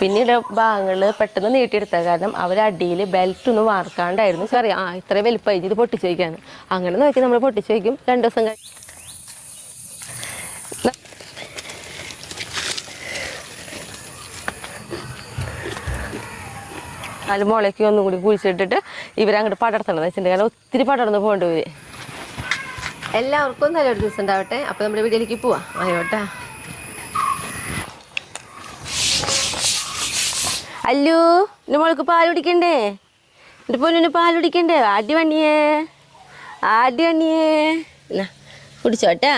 പിന്നീട് ഭാഗങ്ങൾ പെട്ടെന്ന് നീട്ടിയെടുത്ത കാരണം അവരടിയിൽ ബെൽറ്റ് ഒന്നും വാർക്കാണ്ടായിരുന്നു. അറിയാം ഇത്രയും വലിപ്പമായി ഇത് പൊട്ടിച്ച് വയ്ക്കാന്ന്. അങ്ങനെ നോക്കി നമ്മൾ പൊട്ടിച്ച് വയ്ക്കും. 2 ദിവസം നാല് മുളയ്ക്ക് ഒന്നും കൂടി കുഴിച്ചിട്ടിട്ട് ഇവരങ്ങോട്ട് പടർത്തണമെന്ന് വെച്ചിട്ടുണ്ട്. കാരണം ഒത്തിരി പടർന്ന് പോകേണ്ടി വരും. എല്ലാവർക്കും നല്ലൊരു ദിവസം ഉണ്ടാവട്ടെ. അപ്പോൾ നമ്മുടെ വീട്ടിലേക്ക് പോവാം. ആയോട്ടാ. അല്ലു എൻ്റെ മോൾക്ക് പാൽ കുടിക്കണ്ടേ? എൻ്റെ പൊന്നിന് പാൽ കുടിക്കണ്ടേ? ആടി വണ്ണിയേ എന്നാ കുടിച്ചോട്ടാ.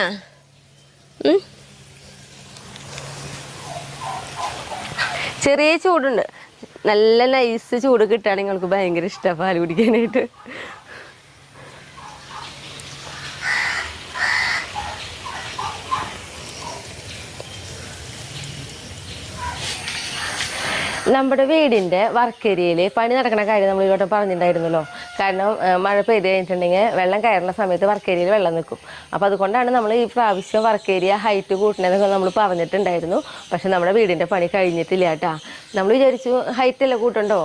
ചെറിയ ചൂടുണ്ട്. നല്ല നൈസ് ചൂട് കിട്ടുകയാണെങ്കിൽ നിങ്ങൾക്ക് ഭയങ്കര ഇഷ്ടമാണ് പാൽ കുടിക്കാനായിട്ട്. നമ്മുടെ വീടിൻ്റെ വർക്ക് ഏരിയയിൽ പണി നടക്കുന്ന കാര്യം നമ്മൾ ഇങ്ങോട്ട് പറഞ്ഞിട്ടുണ്ടായിരുന്നല്ലോ. കാരണം മഴ പെയ്ത് കഴിഞ്ഞിട്ടുണ്ടെങ്കിൽ വെള്ളം കയറുന്ന സമയത്ത് വർക്ക് ഏരിയയിൽ വെള്ളം നിൽക്കും. അപ്പോൾ അതുകൊണ്ടാണ് നമ്മൾ ഈ പ്രാവശ്യം വർക്ക് ഏരിയ ഹൈറ്റ് കൂട്ടണമെന്നൊക്കെ നമ്മൾ പറഞ്ഞിട്ടുണ്ടായിരുന്നു. പക്ഷെ നമ്മുടെ വീടിൻ്റെ പണി കഴിഞ്ഞിട്ടില്ല കേട്ടോ. നമ്മൾ വിചാരിച്ചു ഹൈറ്റെല്ലാം കൂട്ടുണ്ടോ,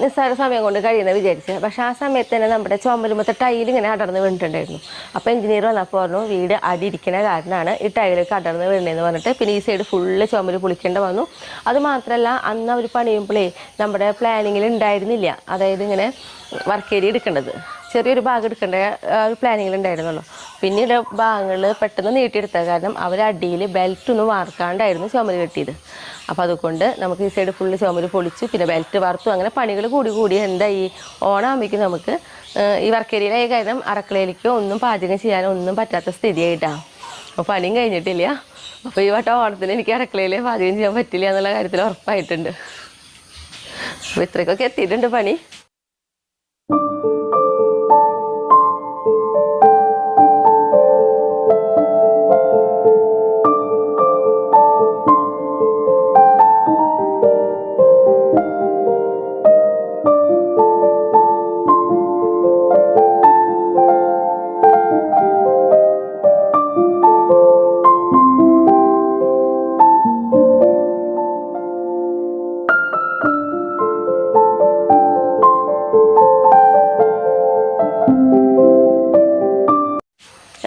നിസ്സാര സമയം കൊണ്ട് കഴിയുന്നത് വിചാരിച്ച്. പക്ഷേ ആ സമയത്ത് തന്നെ നമ്മുടെ ചുമരുമത്തെ ടൈൽ ഇങ്ങനെ അടർന്ന് വീണിട്ടുണ്ടായിരുന്നു. അപ്പോൾ എഞ്ചിനീയർ വന്നപ്പോൾ പറഞ്ഞു വീട് അടിയിരിക്കുന്ന കാരണമാണ് ഈ ടൈലൊക്കെ അടർന്ന് വീണതെന്ന് പറഞ്ഞിട്ട്. പിന്നെ ഈ സൈഡ് ഫുള്ള് ചുമര് പൊളിക്കേണ്ട വന്നു. അതുമാത്രമല്ല അന്ന് അവർ പണിയുമ്പോഴേ നമ്മുടെ പ്ലാനിങ്ങിൽ ഉണ്ടായിരുന്നില്ല. അതായത് ഇങ്ങനെ വർക്ക് ഏരിയ എടുക്കേണ്ടത് ചെറിയൊരു ഭാഗം എടുക്കേണ്ട ഒരു പ്ലാനിങ്ങിൽ ഉണ്ടായിരുന്നല്ലോ. പിന്നീട് ഭാഗങ്ങൾ പെട്ടെന്ന് നീട്ടിയെടുത്ത കാരണം അവരടിയിൽ ബെൽറ്റ് ഒന്നും വാർക്കാണ്ടായിരുന്നു ചുമര് കെട്ടിയത്. അപ്പോൾ അതുകൊണ്ട് നമുക്ക് ഈ സൈഡ് ഫുള്ള് ചുമര് പൊളിച്ചു. പിന്നെ ബെൽറ്റ് വാർത്തു. അങ്ങനെ പണികൾ കൂടി എന്തായി ഓണാകുമ്പോഴേക്കും നമുക്ക് ഈ വർക്ക് ഏരിയയിലായ കാരണം അടുക്കളയിലേക്ക് ഒന്നും പാചകം ചെയ്യാനോ ഒന്നും പറ്റാത്ത സ്ഥിതിയായിട്ടാണ്. അപ്പോൾ പണിയും കഴിഞ്ഞിട്ടില്ല. അപ്പോൾ ഈ വട്ടം ഓണത്തിന് എനിക്ക് അടുക്കളയിൽ പാചകം ചെയ്യാൻ പറ്റില്ല എന്നുള്ള കാര്യത്തിൽ ഉറപ്പായിട്ടുണ്ട്. അപ്പോൾ ഇത്രയ്ക്കൊക്കെ എത്തിയിട്ടുണ്ട് പണി.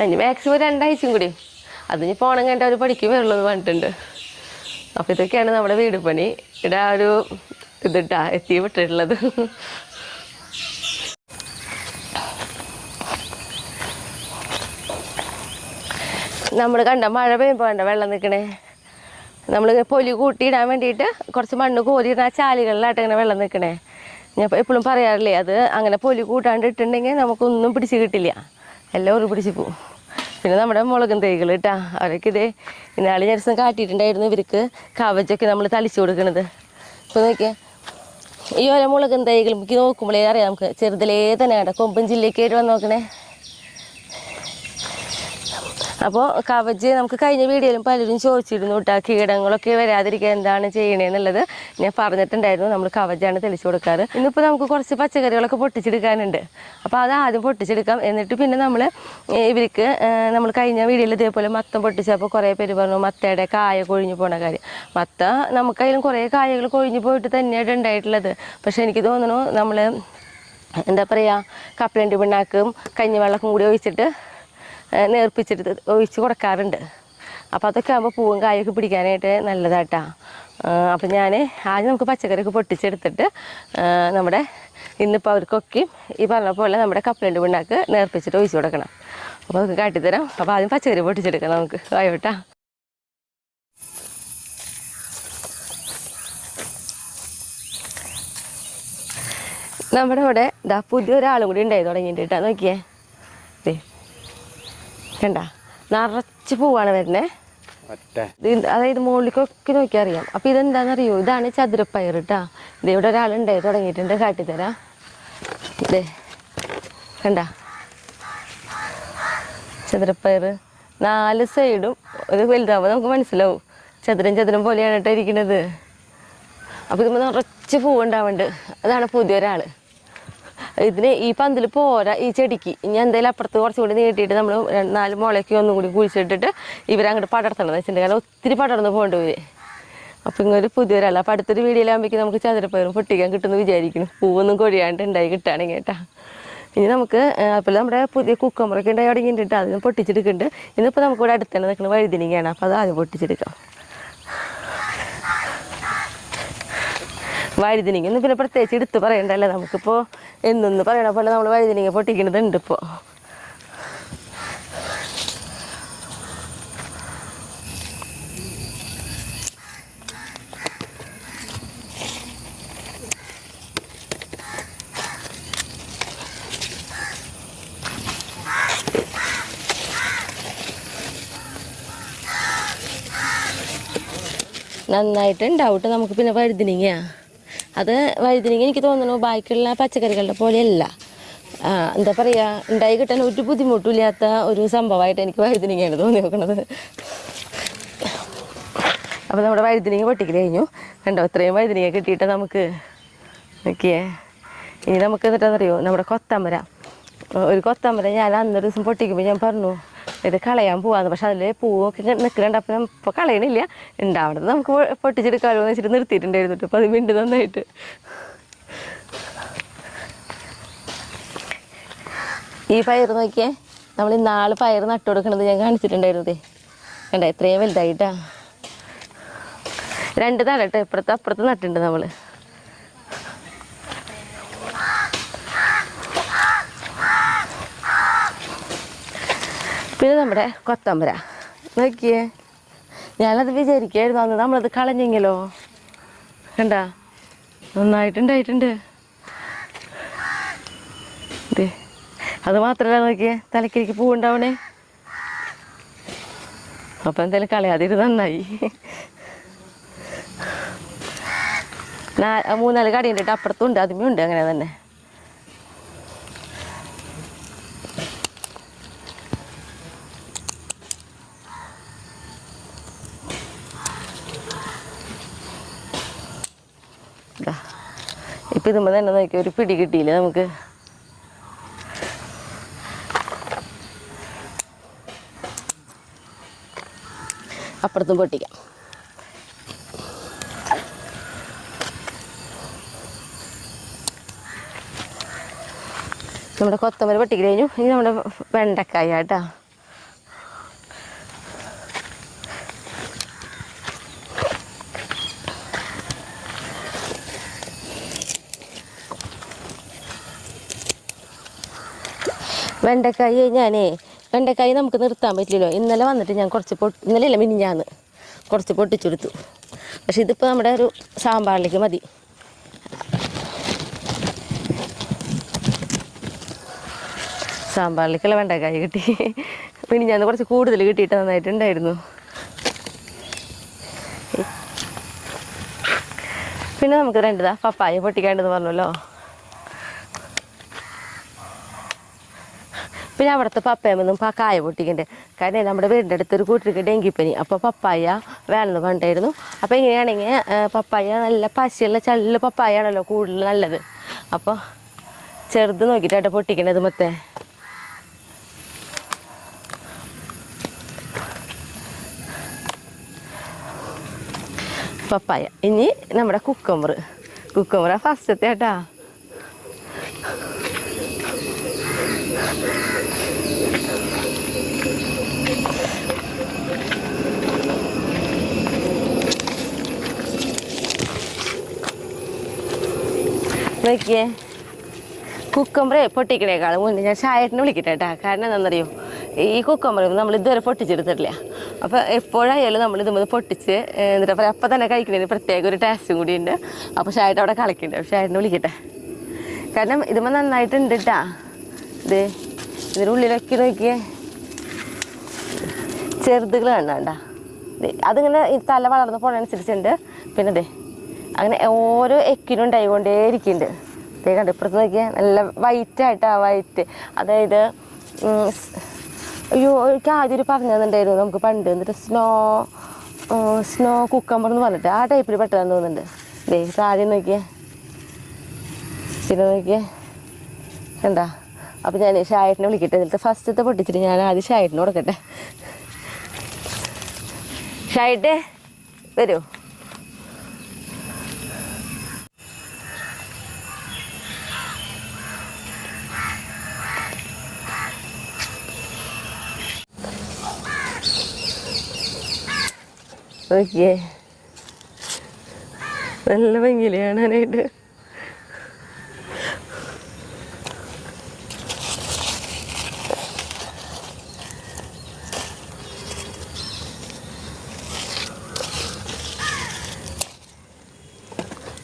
ഇനി മാക്സിമം 2 ആഴ്ചയും കൂടി അതിന് പോകണം കണ്ട അവർ പഠിക്കും വരുള്ളൂ പറഞ്ഞിട്ടുണ്ട്. അപ്പോൾ ഇതൊക്കെയാണ് നമ്മുടെ വീട് പണി. ഇവിടെ ആ ഒരു ഇതിട്ടാ എത്തിപ്പെട്ടിട്ടുള്ളത്. നമ്മൾ കണ്ട മഴ പെയ്യുമ്പോൾ വേണ്ട വെള്ളം നിൽക്കണേ. നമ്മൾ പൊലി കൂട്ടിയിടാൻ വേണ്ടിയിട്ട് കുറച്ച് മണ്ണ് കോരിയിടാൻ ആ ചാലുകളിലായിട്ട് ഇങ്ങനെ വെള്ളം നിൽക്കണേ. ഞാൻ എപ്പോഴും പറയാറില്ലേ, അത് അങ്ങനെ പൊലി കൂട്ടാണ്ട് ഇട്ടുണ്ടെങ്കിൽ നമുക്കൊന്നും പിടിച്ച് കിട്ടില്ല, എല്ലാം ഒരു പിടിച്ച് പോവും. പിന്നെ നമ്മുടെ മുളകും തൈകൾ കേട്ടാ, അവരൊക്കെ ഇതേ ഇന്നാളി ഞാൻ ദിവസം കാട്ടിയിട്ടുണ്ടായിരുന്നു. ഇവർക്ക് കവചൊക്കെ നമ്മൾ തളിച്ചു കൊടുക്കണത്. ഇപ്പോൾ നോക്കിയാൽ ഈ ഓരോ മുളകും തൈകൾ നമുക്ക് നോക്കുമ്പോഴേ അറിയാം, നമുക്ക് ചെറുതിലേ തന്നെ കേട്ടോ കൊമ്പൻ ജില്ലയ്ക്കായിട്ട് വന്ന് നോക്കണേ. അപ്പോൾ കവച് നമുക്ക് കഴിഞ്ഞ വീഡിയോയിലും പലരും ചോദിച്ചിരുന്നു കേട്ടോ, കീടങ്ങളൊക്കെ വരാതിരിക്കാൻ എന്താണ് ചെയ്യണേന്നുള്ളത് ഞാൻ പറഞ്ഞിട്ടുണ്ടായിരുന്നു. നമ്മൾ കവചാണ് തെളിച്ചു കൊടുക്കാറ്. ഇന്നിപ്പോൾ നമുക്ക് കുറച്ച് പച്ചക്കറികളൊക്കെ പൊട്ടിച്ചെടുക്കാനുണ്ട്. അപ്പോൾ അത് ആദ്യം പൊട്ടിച്ചെടുക്കാം. എന്നിട്ട് പിന്നെ നമ്മൾ ഇവർക്ക് നമ്മൾ കഴിഞ്ഞ വീഡിയോയിൽ ഇതേപോലെ മത്തം പൊട്ടിച്ചപ്പോൾ കുറേ പേര് പറഞ്ഞു മത്തയുടെ കായ കൊഴിഞ്ഞു പോണ കാര്യം. മത്ത നമുക്കതിലും കുറേ കായകൾ കൊഴിഞ്ഞു പോയിട്ട് തന്നെയാണ് ഉണ്ടായിട്ടുള്ളത്. പക്ഷേ എനിക്ക് തോന്നുന്നു നമ്മൾ എന്താ പറയുക, കപ്പലണ്ടി പിണ്ണാക്കും കഞ്ഞിവെള്ളക്കും കൂടി ഒഴിച്ചിട്ട് നേർപ്പിച്ചിട്ട് ഒഴിച്ച് കൊടുക്കാറുണ്ട്. അപ്പോൾ അതൊക്കെ ആകുമ്പോൾ പൂവും കായൊക്കെ പിടിക്കാനായിട്ട് നല്ലതാട്ടാ. അപ്പം ഞാൻ ആദ്യം നമുക്ക് പച്ചക്കറിയൊക്കെ പൊട്ടിച്ചെടുത്തിട്ട് നമ്മുടെ ഇന്നിപ്പോൾ അവർക്കൊക്കെ ഈ പറഞ്ഞ പോലെ നമ്മുടെ കപ്പലണ്ടി പിണ്ണാക്ക് നേർപ്പിച്ചിട്ട് ഒഴിച്ച് കൊടുക്കണം. അപ്പോൾ അതൊക്കെ കാട്ടിത്തരാം. അപ്പോൾ ആദ്യം പച്ചക്കറി പൊട്ടിച്ചെടുക്കാം നമുക്ക്. ആയോട്ടാ. നമ്മുടെ ഇവിടെ ഇതാ പുതിയൊരാളും കൂടി ഉണ്ടായി തുടങ്ങിയിട്ടാ. നോക്കിയേ, കണ്ട നിറച്ച് പൂവാണ് വരുന്നത്. അതായത് മുകളിലേക്കൊക്കെ നോക്കിയാൽ അറിയാം. അപ്പം ഇതെന്താണെന്നറിയോ, ഇതാണ് ചതുരപ്പയർ കേട്ടാ. ഇതിവിടെ ഒരാളുണ്ടായി തുടങ്ങിയിട്ടുണ്ട്, കാട്ടിത്തരാം. ഇതേ കണ്ട ചതുരപ്പയർ 4 സൈഡും ഒരു വലുതാവുമ്പോൾ നമുക്ക് മനസ്സിലാവും ചതുരം പോലെയാണ് കേട്ടോ ഇരിക്കുന്നത്. അപ്പോൾ ഇതുമ്പോൾ നിറച്ച് പൂവുണ്ടാവുന്നുണ്ട്. അതാണ് പുതിയൊരാൾ. ഇതിന് ഈ പന്തിൽ പോരാ ഈ ചെടിക്ക്. ഇനി എന്തായാലും അപ്പുറത്ത് കുറച്ചും കൂടി നീട്ടിയിട്ട് നമ്മൾ 4 മുളയ്ക്ക് ഒന്നും കൂടി കുഴിച്ചിട്ടിട്ട് ഇവരങ്ങോട്ട് പടർത്തണമെന്ന് വെച്ചിട്ടുണ്ടെങ്കിൽ കാരണം ഒത്തിരി പടർന്ന് പോകേണ്ടി വരും. അപ്പോൾ ഇങ്ങൊരു പുതിയൊരാൾ. അപ്പോൾ അടുത്തൊരു വീഡിയോയിലാകുമ്പോഴേക്കും നമുക്ക് ചതുരപ്പയറും പൊട്ടിക്കാൻ കിട്ടുമെന്ന് വിചാരിക്കുന്നു. പൂവൊന്നും കൊഴിയാണ്ട് ഉണ്ടായി കിട്ടുകയാണെങ്കിൽ കേട്ടോ. ഇനി നമുക്ക് അപ്പോൾ നമ്മുടെ പുതിയ കുക്കമ്പറൊക്കെ ഉണ്ടായി തുടങ്ങിയിട്ടുണ്ട്. അതിന് പൊട്ടിച്ചെടുക്കുന്നുണ്ട്. ഇന്നിപ്പോൾ നമുക്കിവിടെ അടുത്ത് തന്നെ നിൽക്കുന്ന വഴുതിനിങ്ങയാണ്. അപ്പോൾ അത് ആദ്യം പൊട്ടിച്ചെടുക്കാം. വഴുതിനിങ്ങ പിന്നെ പ്രത്യേകിച്ച് എടുത്ത് പറയണ്ടല്ലോ. നമുക്കിപ്പോൾ എന്നൊന്ന് പറയണ പോലെ നമ്മൾ വഴുതിനിങ്ങ പൊട്ടിക്കുന്നതുണ്ട് ഇപ്പോൾ. നന്നായിട്ടുണ്ടാവും നമുക്ക്. പിന്നെ വഴുതിനിങ്ങ അത് വഴുതിനിങ്ങ എനിക്ക് തോന്നുന്നു ബാക്കിയുള്ള പച്ചക്കറികളുടെ പോലെയല്ല. എന്താ പറയുക, ഉണ്ടായി കിട്ടാൻ ഒരു ബുദ്ധിമുട്ടില്ലാത്ത ഒരു സംഭവമായിട്ട് എനിക്ക് വഴുതിനിങ്ങയാണ് തോന്നി നോക്കണത്. അപ്പോൾ നമ്മുടെ വഴുതിനിങ്ങ പൊട്ടിക്കൽ കഴിഞ്ഞു. കണ്ടോ, ഇത്രയും വഴുതിനിങ്ങ കിട്ടിയിട്ട് നമുക്ക് നോക്കിയേ. ഇനി നമുക്ക് എന്നിട്ടെന്നറിയോ, നമ്മുടെ കൊത്തമര, ഒരു കൊത്തമര ഞാൻ അന്നൊരു ദിവസം പൊട്ടിക്കുമ്പോൾ ഞാൻ പറഞ്ഞു ഇത് കളയാൻ പോവാന്ന്. പക്ഷെ അതിൽ പൂവൊക്കെ നിൽക്കുന്നുണ്ട്. അപ്പം ഇപ്പോൾ കളയണില്ല, ഉണ്ടാവണത് നമുക്ക് പൊട്ടിച്ചെടുക്കാമല്ലോ എന്ന് വെച്ചിട്ട് നിർത്തിയിട്ടുണ്ടായിരുന്നു. അപ്പോൾ അത് വീണ്ടും നന്നായിട്ട്. ഈ പയർ നോക്കിയേ, നമ്മൾ ഇന്നാൾ പയർ നട്ടു കൊടുക്കണത് ഞാൻ കാണിച്ചിട്ടുണ്ടായിരുന്നതേ. കണ്ട എത്രയും വലുതായിട്ടാ. 2 തടട്ടെ അപ്പുറത്ത് നട്ടുണ്ട് നമ്മൾ. പിന്നെ നമ്മുടെ കൊത്തമ്പര നോക്കിയേ, ഞാനത് വിചാരിക്കായിരുന്നു അന്ന് നമ്മളത് കളഞ്ഞെങ്കിലോ. കണ്ട നന്നായിട്ടുണ്ടായിട്ടുണ്ട്. ഇതേ അത് മാത്രമല്ല, നോക്കിയേ തലക്കിരിക്ക് പൂവുണ്ടാവണേ. അപ്പം എന്തായാലും കളയാതിരു നന്നായി. 3-4 കടിയുണ്ട് കേട്ടോ, അപ്പുറത്തും ഉണ്ട്, അതുമേ ഉണ്ട് അങ്ങനെ തന്നെ. ഇപ്പം ഇതുമ്പോൾ തന്നെ നോക്കി ഒരു പിടി കിട്ടിയില്ല നമുക്ക്. അപ്പുറത്തും പൊട്ടിക്കാം. നമ്മുടെ കൊത്തമര പൊട്ടിക്ക് കഴിഞ്ഞു. ഇനി നമ്മുടെ വെണ്ടക്കായ കേട്ടോ. വെണ്ടക്കായി നമുക്ക് നിർത്താൻ പറ്റില്ലല്ലോ. ഇന്നലെ വന്നിട്ട് ഞാൻ ഇന്നലെ അല്ല മിനിഞ്ഞാന്ന് കുറച്ച് പൊട്ടിച്ചെടുത്തു. പക്ഷെ ഇതിപ്പോൾ നമ്മുടെ ഒരു സാമ്പാറിലേക്ക് മതി. സാമ്പാറിലേക്കുള്ള വെണ്ടക്കായി കിട്ടി. മിനിഞ്ഞാന്ന് കുറച്ച് കൂടുതൽ കിട്ടിയിട്ട് നന്നായിട്ടുണ്ടായിരുന്നു. പിന്നെ നമുക്ക് 2 പപ്പായ പൊട്ടിക്കാണ്ടെന്ന് പറഞ്ഞല്ലോ. പിന്നെ അവിടുത്തെ പപ്പയമ്മൊന്നും കായ പൊട്ടിക്കണ്ടേ. കാരണം നമ്മുടെ വീടിൻ്റെ അടുത്തൊരു കൂട്ടർക്ക് ഡെങ്കിപ്പനി. അപ്പോൾ പപ്പായ വേണമെന്ന് പറഞ്ഞിട്ടായിരുന്നു. അപ്പോൾ ഇങ്ങനെയാണെങ്കിൽ പപ്പായ നല്ല പശയുള്ള ചള്ള പപ്പായ ആണല്ലോ കൂടുതൽ നല്ലത്. അപ്പോൾ ചെറുത് നോക്കിയിട്ടാണ് പൊട്ടിക്കണത് മൊത്തേ. പപ്പായ. ഇനി നമ്മുടെ കുക്കമ്പർ ഫസ്റ്റത്തെ കേട്ടാ. നോക്കിയേ, കുക്കമ്പറേ പൊട്ടിക്കണേക്കാളും മുന്നേ ഞാൻ ഷായേട്ടനെ വിളിക്കട്ടെ കേട്ടോ. കാരണം എന്താണെന്നറിയോ, ഈ കുക്കമ്പറ നമ്മൾ ഇതുവരെ പൊട്ടിച്ചെടുത്തിട്ടില്ല. അപ്പോൾ എപ്പോഴായാലും നമ്മൾ ഇതുമ്പോൾ പൊട്ടിച്ച് എന്നിട്ട് അപ്പോൾ അപ്പം തന്നെ കഴിക്കുന്നതിന് പ്രത്യേക ഒരു ടേസ്റ്റും കൂടി ഉണ്ട്. അപ്പോൾ ഷായേട്ടൻ അവിടെ കളിക്കുന്നുണ്ട്. അപ്പോൾ ഷായേട്ടനെ വിളിക്കട്ടെ. കാരണം ഇതുമ്പോൾ നന്നായിട്ടുണ്ട് കേട്ടാ. ഇതിൻ്റെ ഉള്ളിലൊക്കെ നോക്കിയേ ചെറുതുകൾ കണ്ടാ. അതിങ്ങനെ ഈ തല വളർന്ന് പോണനുസരിച്ചുണ്ട്. പിന്നെ അങ്ങനെ ഓരോ എക്കിനും ഉണ്ടായിക്കൊണ്ടേ ഇരിക്കുന്നുണ്ട്. കണ്ട് ഇപ്പുറത്ത് നോക്കിയാൽ നല്ല വൈറ്റായിട്ടാ. വൈറ്റ് അതായത് അയ്യോ, എനിക്ക് ആദ്യം ഒരു പറഞ്ഞു തന്നിട്ടുണ്ടായിരുന്നു നമുക്ക് പണ്ട്. എന്നിട്ട് സ്നോ കുക്കമ്പർ എന്ന് പറഞ്ഞിട്ട് ആ ടൈപ്പിൽ പെട്ടതാന്ന് തോന്നുന്നുണ്ട്. താഴെ നോക്കിയേ, പിന്നെ നോക്കിയേ കണ്ടാ. അപ്പോൾ ഞാൻ ഷായേട്ടനെ വിളിക്കട്ടെ. എന്നിട്ട് ഫസ്റ്റത്തെ പൊട്ടിച്ചിട്ട് ഞാൻ ആദ്യം ഷായേട്ടനെ കൊടുക്കട്ടെ. ഷായേട്ടേ വരൂ. നോക്കിയേ, നല്ല ഭംഗിയില് കാണാനായിട്ട്.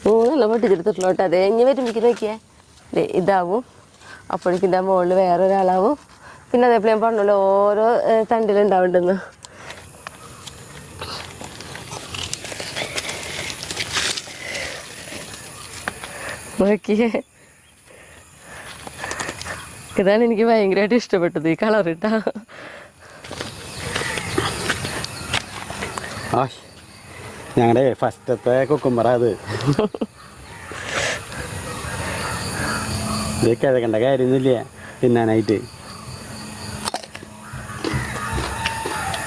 മൂന്നെണ്ണം പൊട്ടിച്ചെടുത്തിട്ടുള്ളോട്ട്. അത് കഴിഞ്ഞ് വരുമ്പോഴേക്ക് നോക്കിയേ ഇതാവും. അപ്പോഴേക്കും ഇതിൻ്റെ മുകളിൽ വേറൊരാളാവും. പിന്നെ അതേപോലെ ഞാൻ പറഞ്ഞല്ലോ ഓരോ തണ്ടിലുണ്ടാവുണ്ടെന്ന്. നോക്കിയേ, ഇതാണ് എനിക്ക് ഭയങ്കരമായിട്ട് ഇഷ്ടപ്പെട്ടത്, ഈ കളർ ഇട്ടാ. ഞങ്ങളുടെ ഫസ്റ്റത്തെ കുക്കുമ്പറ അത്. ഇത് കിഴക്കേണ്ട കാര്യമൊന്നുമില്ല തിന്നാനായിട്ട്.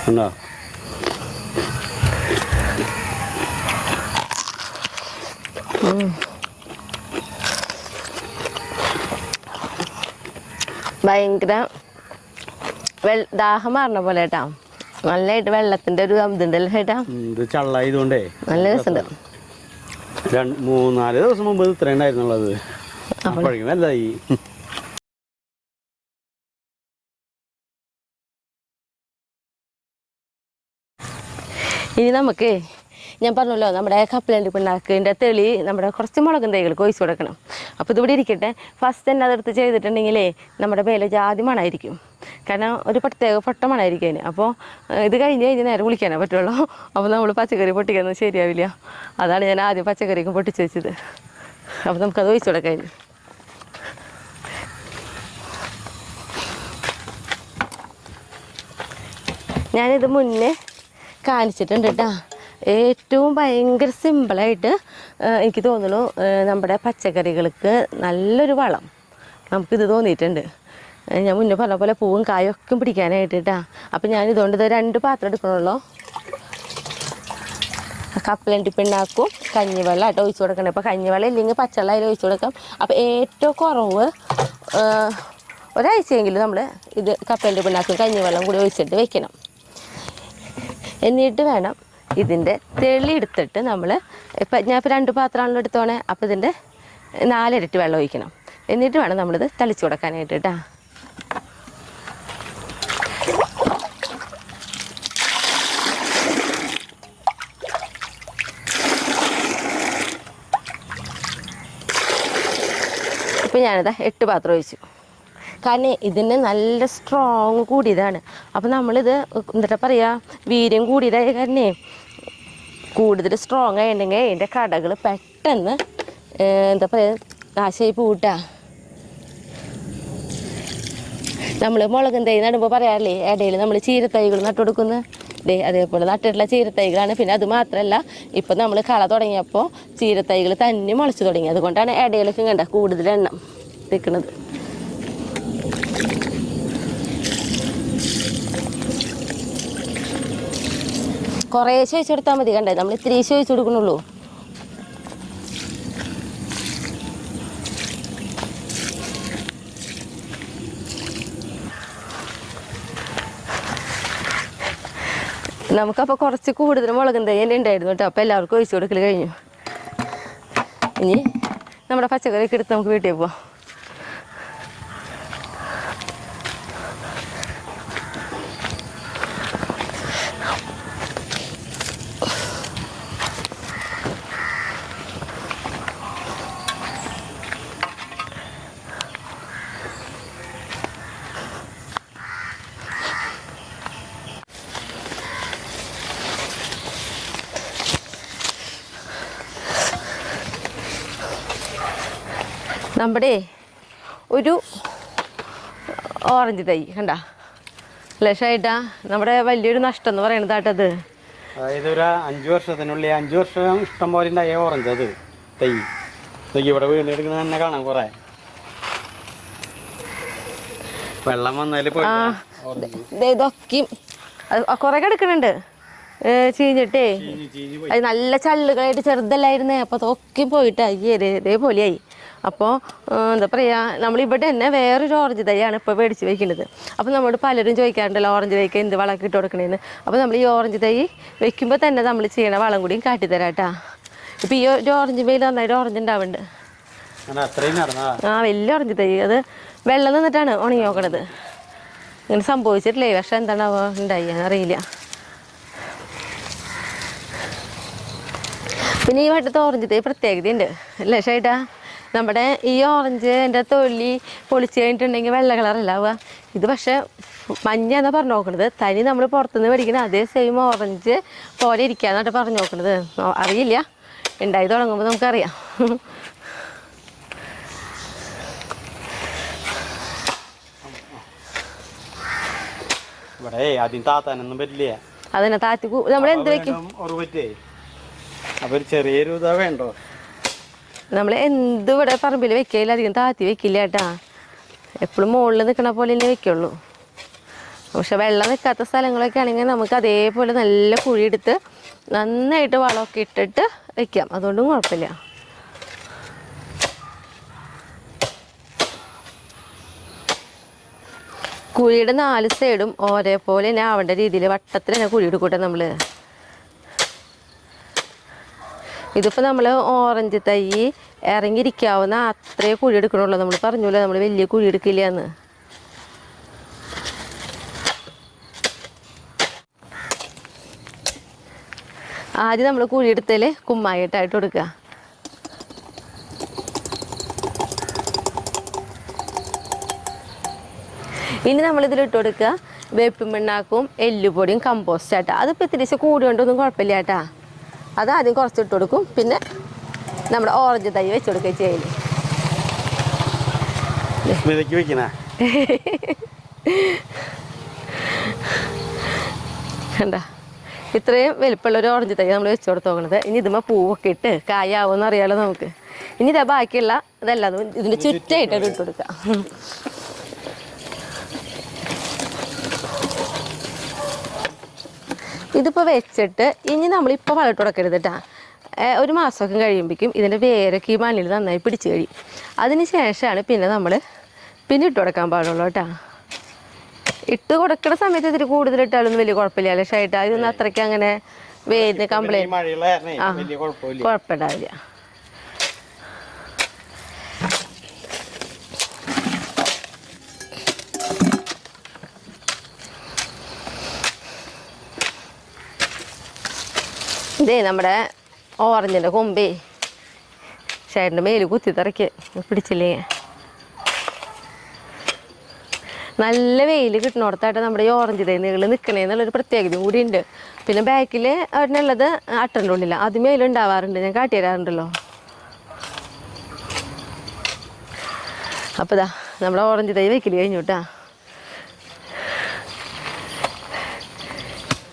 ഉണ്ടോ? ഭയങ്കര ദാഹം മാറണ പോലെ കേട്ടാ. നല്ലതായിട്ട് വെള്ളത്തിന്റെ ഒരു ഇതുണ്ടല്ലോ ചേട്ടാ. ഇത് ചള്ളായതുകൊണ്ടേ നല്ല രസമുണ്ട്. 3-4 ദിവസം മുമ്പ് ഇത്രയും ഉണ്ടായിരുന്നുള്ളത്. അപ്പോഴേക്കും വലുതായി. ഇനി നമുക്ക് ഞാൻ പറഞ്ഞല്ലോ നമ്മുടെ കപ്പലണ്ടി പിണ്ണാക്കിൻ്റെ തെളി നമ്മുടെ കുറച്ച് മുളകും തൈകൾക്ക് ഒഴിച്ചു കൊടുക്കണം. അപ്പോൾ ഇതിവിടെ ഇരിക്കട്ടെ. ഫസ്റ്റ് തന്നെ അതെടുത്ത് ചെയ്തിട്ടുണ്ടെങ്കിലേ നമ്മുടെ പേല ജാതി മണമായിരിക്കും. കാരണം ഒരു പ്രത്യേക പൊട്ട മണമായിരിക്കും അതിന്. അപ്പോൾ ഇത് കഴിഞ്ഞ് നേരെ കുളിക്കാനേ പറ്റുള്ളൂ. അപ്പോൾ നമ്മൾ പച്ചക്കറി പൊട്ടിക്കുന്നത് ശരിയാവില്ല. അതാണ് ഞാൻ ആദ്യം പച്ചക്കറിക്ക് പൊട്ടിച്ച് വെച്ചത്. അപ്പോൾ നമുക്കത് ഒഴിച്ചു കൊടുക്കാം. ഞാനിത് മുന്നേ കാണിച്ചിട്ടുണ്ട് കേട്ടോ. ഏറ്റവും ഭയങ്കര സിമ്പിളായിട്ട് എനിക്ക് തോന്നുന്നു നമ്മുടെ പച്ചക്കറികൾക്ക് നല്ലൊരു വളം നമുക്കിത് തോന്നിയിട്ടുണ്ട്. ഞാൻ മുന്നേ പറഞ്ഞ പോലെ പൂവും കായൊക്കെ പിടിക്കാനായിട്ട് കേട്ടോ. അപ്പം ഞാനിതുകൊണ്ട് 2 പാത്രം എടുക്കണമല്ലോ. കപ്പലണ്ടി പിണ്ണാക്കും കഞ്ഞിവെള്ളം ആയിട്ട് ഒഴിച്ചു കൊടുക്കണം. ഇപ്പോൾ കഞ്ഞിവെള്ളം ഇല്ലെങ്കിൽ പച്ചവെള്ളം അതിൽ ഒഴിച്ചു കൊടുക്കാം. അപ്പോൾ ഏറ്റവും കുറവ് ഒരാഴ്ചയെങ്കിലും നമ്മൾ ഇത് കപ്പലണ്ടി പിണ്ണാക്കും കഞ്ഞിവെള്ളം കൂടി ഒഴിച്ചിട്ട് വെക്കണം. എന്നിട്ട് വേണം ഇതിൻ്റെ തെളി എടുത്തിട്ട് നമ്മൾ ഞാൻ ഇപ്പോൾ 2 പാത്രമാണല്ലോ എടുത്തോണേ. അപ്പോൾ ഇതിൻ്റെ 4 ഇരട്ടി വെള്ളം ഒഴിക്കണം. എന്നിട്ട് വേണം നമ്മളിത് തളിച്ചു കൊടുക്കാനായിട്ട് കേട്ടോ. ഇപ്പോൾ ഞാനിതാ 8 പാത്രം ഒഴിച്ചു. കാരണം ഇതിന് നല്ല സ്ട്രോങ് കൂടിയതാണ്. അപ്പോൾ നമ്മളിത് എന്താ പറയുക, വീര്യം കൂടിയതായ കാരണേ കൂടുതൽ സ്ട്രോങ് ആയിട്ടുണ്ടെങ്കിൽ അതിൻ്റെ കടകൾ പെട്ടെന്ന് എന്താ പറയുക നാശമായി പൂട്ടാ. നമ്മൾ മുളകും തൈ നടുമ്പോൾ പറയാറില്ലേ ഇടയിൽ നമ്മൾ ചീരത്തൈകൾ നട്ടുകൊടുക്കുന്നത്. അതേപോലെ നട്ടിട്ടുള്ള ചീരത്തൈകളാണ്. പിന്നെ അത് മാത്രമല്ല ഇപ്പം നമ്മൾ കള തുടങ്ങിയപ്പോൾ ചീരത്തൈകൾ തന്നെ മുളച്ച് തുടങ്ങി. അതുകൊണ്ടാണ് ഇടയിലൊക്കെ കണ്ട കൂടുതൽ എണ്ണം നിൽക്കുന്നത്. കുറേശ്ശെ ഒഴിച്ചു കൊടുത്താൽ മതി. കണ്ടേ നമ്മൾ ഇത്തിരി ഒഴിച്ചു കൊടുക്കണുള്ളൂ. നമുക്കപ്പോൾ കുറച്ച് കൂടുതൽ മുളകും തൈ തന്നെ ഉണ്ടായിരുന്നു കേട്ടോ. അപ്പോൾ എല്ലാവർക്കും ഒഴിച്ചു കൊടുക്കൽ കഴിഞ്ഞു. ഇനി നമ്മുടെ പച്ചക്കറിയൊക്കെ എടുത്ത് നമുക്ക് വീട്ടിൽ പോവാം. നമ്മുടെ ഒരു ഓറഞ്ച് തൈ കണ്ട ലക്ഷമായിട്ടാ നമ്മുടെ വലിയൊരു നഷ്ടം എന്ന് പറയണതാട്ടത്. അതായത് ഒരു 5 വർഷത്തിനുള്ളിൽ 5 വർഷം ഇഷ്ടം പോലെ ഉണ്ടായ ഓറഞ്ച് അത് തൈ ഇവിടെ വീണ്ടെടുക്കുന്നത് തന്നെ കാണാം. കുറേ വെള്ളം വന്നാല് ഇതൊക്കെയും കുറെ കിടക്കുന്നുണ്ട് ചീഞ്ഞിട്ടേ. അത് നല്ല ചള്ളുകളായിട്ട് ചെറുതല്ലായിരുന്നേ. അപ്പോൾ അതൊക്കെയും പോയിട്ട് അയ്യേ ഇതേപോലെയായി. അപ്പോൾ എന്താ പറയുക, നമ്മളിവിടെ തന്നെ വേറൊരു ഓറഞ്ച് തൈയാണ് ഇപ്പോൾ മേടിച്ച് വയ്ക്കുന്നത്. അപ്പോൾ നമ്മളോട് പലരും ചോദിക്കാറുണ്ടല്ലോ ഓറഞ്ച് തൈക്ക് എന്ത് വളമൊക്കെ ഇട്ട് കൊടുക്കണേന്ന്. അപ്പോൾ നമ്മൾ ഈ ഓറഞ്ച് തൈ വെക്കുമ്പോൾ തന്നെ നമ്മൾ ചെയ്യണ വളം കൂടിയും കാട്ടിത്തരാം കേട്ടോ. ഇപ്പോൾ ഈ ഒരു ഓറഞ്ച് മേൽ നന്നായിട്ട് ഓറഞ്ച് ഉണ്ടാവുന്നുണ്ട്. ആ വലിയ ഓറഞ്ച് തൈ, അത് വെള്ളം നിന്നിട്ടാണ് ഉണങ്ങി നോക്കണത്. ഇങ്ങനെ സംഭവിച്ചിട്ടില്ലേ, പക്ഷെ എന്താണ് ഉണ്ടായി അറിയില്ല. പിന്നെ ഈ വട്ടത്തെ ഓറഞ്ച് തൈ പ്രത്യേകതയുണ്ട് അല്ലേ ഷൈട്ടാ? നമ്മുടെ ഈ ഓറഞ്ചിൻ്റെ തൊലി പൊളിച്ച് കഴിഞ്ഞിട്ടുണ്ടെങ്കിൽ വെള്ള കളറല്ലാവുക. ഇത് പക്ഷേ മഞ്ഞ എന്നാണ് പറഞ്ഞു നോക്കണത്. തനി നമ്മൾ പുറത്തുനിന്ന് മേടിക്കുന്ന അതേ സെയിം ഓറഞ്ച് പോലെ ഇരിക്കാന്നായിട്ട് പറഞ്ഞു നോക്കണത്. അറിയില്ല, ഉണ്ടായി തുടങ്ങുമ്പോൾ നമുക്കറിയാം. ഇവിടെ ആദ്യം താത്താനൊന്നും പറ്റില്ല. അതന്നെ താത്തി നമ്മൾ എന്ത് വെക്കും, അപ്പൊ ചെറിയൊരു ഇതാ വേണ്ടോ. നമ്മൾ എന്ത് ഇവിടെ പറമ്പിൽ വെക്കില്ല, അധികം താത്തി വെക്കില്ല കേട്ടാ. എപ്പോഴും മുകളിൽ നിൽക്കണ പോലെ തന്നെ വെക്കുള്ളൂ. പക്ഷെ വെള്ളം നിൽക്കാത്ത സ്ഥലങ്ങളൊക്കെ ആണെങ്കിൽ നമുക്ക് അതേപോലെ നല്ല കുഴിയെടുത്ത് നന്നായിട്ട് വളമൊക്കെ ഇട്ടിട്ട് വെക്കാം. അതുകൊണ്ടും കുഴപ്പമില്ല. കുഴിയുടെ 4 സൈഡും ഒരേപോലെ തന്നെ ആവേണ്ട രീതിയിൽ വട്ടത്തിൽ തന്നെ കുഴി എടുക്കൂട്ടെ നമ്മൾ. ഇതിപ്പോൾ നമ്മൾ ഓറഞ്ച് തൈ ഇറങ്ങിയിരിക്കാവുന്ന അത്രേ കുഴി എടുക്കണുള്ളൂ. നമ്മൾ പറഞ്ഞല്ലോ നമ്മൾ വലിയ കുഴി എടുക്കില്ല എന്ന്. ആദ്യം നമ്മൾ കുഴി എടുത്തതിൽ കുമ്മായിട്ടായിട്ട് കൊടുക്കുക. ഇനി നമ്മളിതിലിട്ട് കൊടുക്കുക വേപ്പിൻ പിണ്ണാക്കും എല്ലുപൊടിയും കമ്പോസ്റ്റ് ആട്ടാ. അതിപ്പോൾ ഇത്തിരി കൂടിയോണ്ടൊന്നും കുഴപ്പമില്ല കേട്ടാ. അതാദ്യം കുറച്ചിട്ട് കൊടുക്കും. പിന്നെ നമ്മുടെ ഓറഞ്ച് തൈ വെച്ച് കൊടുക്കുക ചെയ്യല്. കണ്ട, ഇത്രയും വലിപ്പമുള്ളൊരു ഓറഞ്ച് തൈ നമ്മൾ വെച്ച് കൊടുത്ത് നോക്കണത്. ഇനി ഇതുമ്പോൾ പൂവൊക്കെ ഇട്ട് കായാവുമെന്ന് അറിയാലോ നമുക്ക്. ഇനി ഇതാ ബാക്കിയുള്ള ഇതെല്ലാം ഇതിൻ്റെ ചുറ്റായിട്ട് ഇട്ട് കൊടുക്കുക. ഇതിപ്പോൾ വെച്ചിട്ട് ഇനി നമ്മളിപ്പോൾ വളമിട്ട് കൊടുക്കരുത് കേട്ടോ. ഒരു മാസമൊക്കെ കഴിയുമ്പോഴേക്കും ഇതിൻ്റെ വേരൊക്കെ ഈ മണ്ണിൽ നന്നായി പിടിച്ച് കഴിയും. അതിന് ശേഷമാണ് പിന്നെ നമ്മൾ പിന്നെ ഇട്ട് കൊടുക്കാൻ പാടുള്ളൂ കേട്ടോ. ഇട്ട് കൊടുക്കുന്ന സമയത്ത് ഇതിൽ കൂടുതലിട്ടാലൊന്നും വലിയ കുഴപ്പമില്ല അല്ലേ ഷൈട്ടാ? ഇതൊന്നും അത്രയ്ക്ക് അങ്ങനെ വേരിന് കംപ്ലൈൻറ്റ് കുഴപ്പമുണ്ടാവില്ല. ഇതേ നമ്മുടെ ഓറഞ്ചിൻ്റെ കൊമ്പേ ഷൈഡിൻ്റെ മേല് കുത്തിത്തിറക്കി പിടിച്ചില്ലേ. നല്ല വെയിൽ കിട്ടുന്നിടത്തായിട്ട് നമ്മുടെ ഈ ഓറഞ്ച് തൈ നീള് നിൽക്കണേന്നുള്ളൊരു പ്രത്യേകതയും കൂടി ഉണ്ട്. പിന്നെ ബാക്കിൽ അതിനുള്ളത് അട്ടൻ്റെ ഉള്ളില്ല, അത് മേലുണ്ടാവാറുണ്ട്, ഞാൻ കാട്ടി തരാറുണ്ടല്ലോ. അപ്പോൾ ഇതാ നമ്മുടെ ഓറഞ്ച് തൈ വെക്കൽ കഴിഞ്ഞു കേട്ടാ.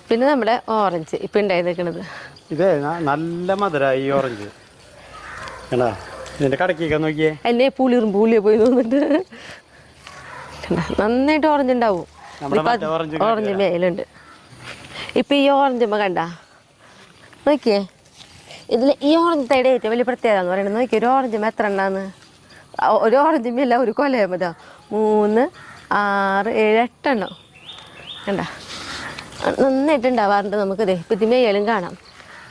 പിന്നെ നമ്മുടെ ഓറഞ്ച് ഇപ്പം ഉണ്ടായി നിൽക്കുന്നത് ഇതേ നല്ല മധുരമായി ഈ ഓറഞ്ച്. ഇതിൻ്റെ കടക്കൊക്കെ നോക്കിയേ, എന്നെ പുളിയും പൂളിയെ പോയി തോന്നിട്ട് നന്നായിട്ട് ഓറഞ്ച് ഉണ്ടാവും. ഓറഞ്ച് മേലുണ്ട്. ഇപ്പം ഈ ഓറഞ്ചുമ്പോൾ കണ്ട നോക്കിയേ, ഇതിൽ ഈ ഓറഞ്ച് തൈയുടെ ഏറ്റവും വലിയ പ്രത്യേകത എന്ന് പറയുന്നത് നോക്കിയേ, ഒരു ഓറഞ്ചുമ്പോൾ എത്ര എണ്ണാന്ന്. ഒരു ഓറഞ്ചുമ്മല്ല ഒരു കൊലയുമ്പോൾ 3, 6, 7, 8 എണ്ണം കണ്ട നന്നായിട്ട് ഉണ്ടാവാറുണ്ട്. നമുക്കിതേ ഇപ്പം ഇത് മേലും കാണാം,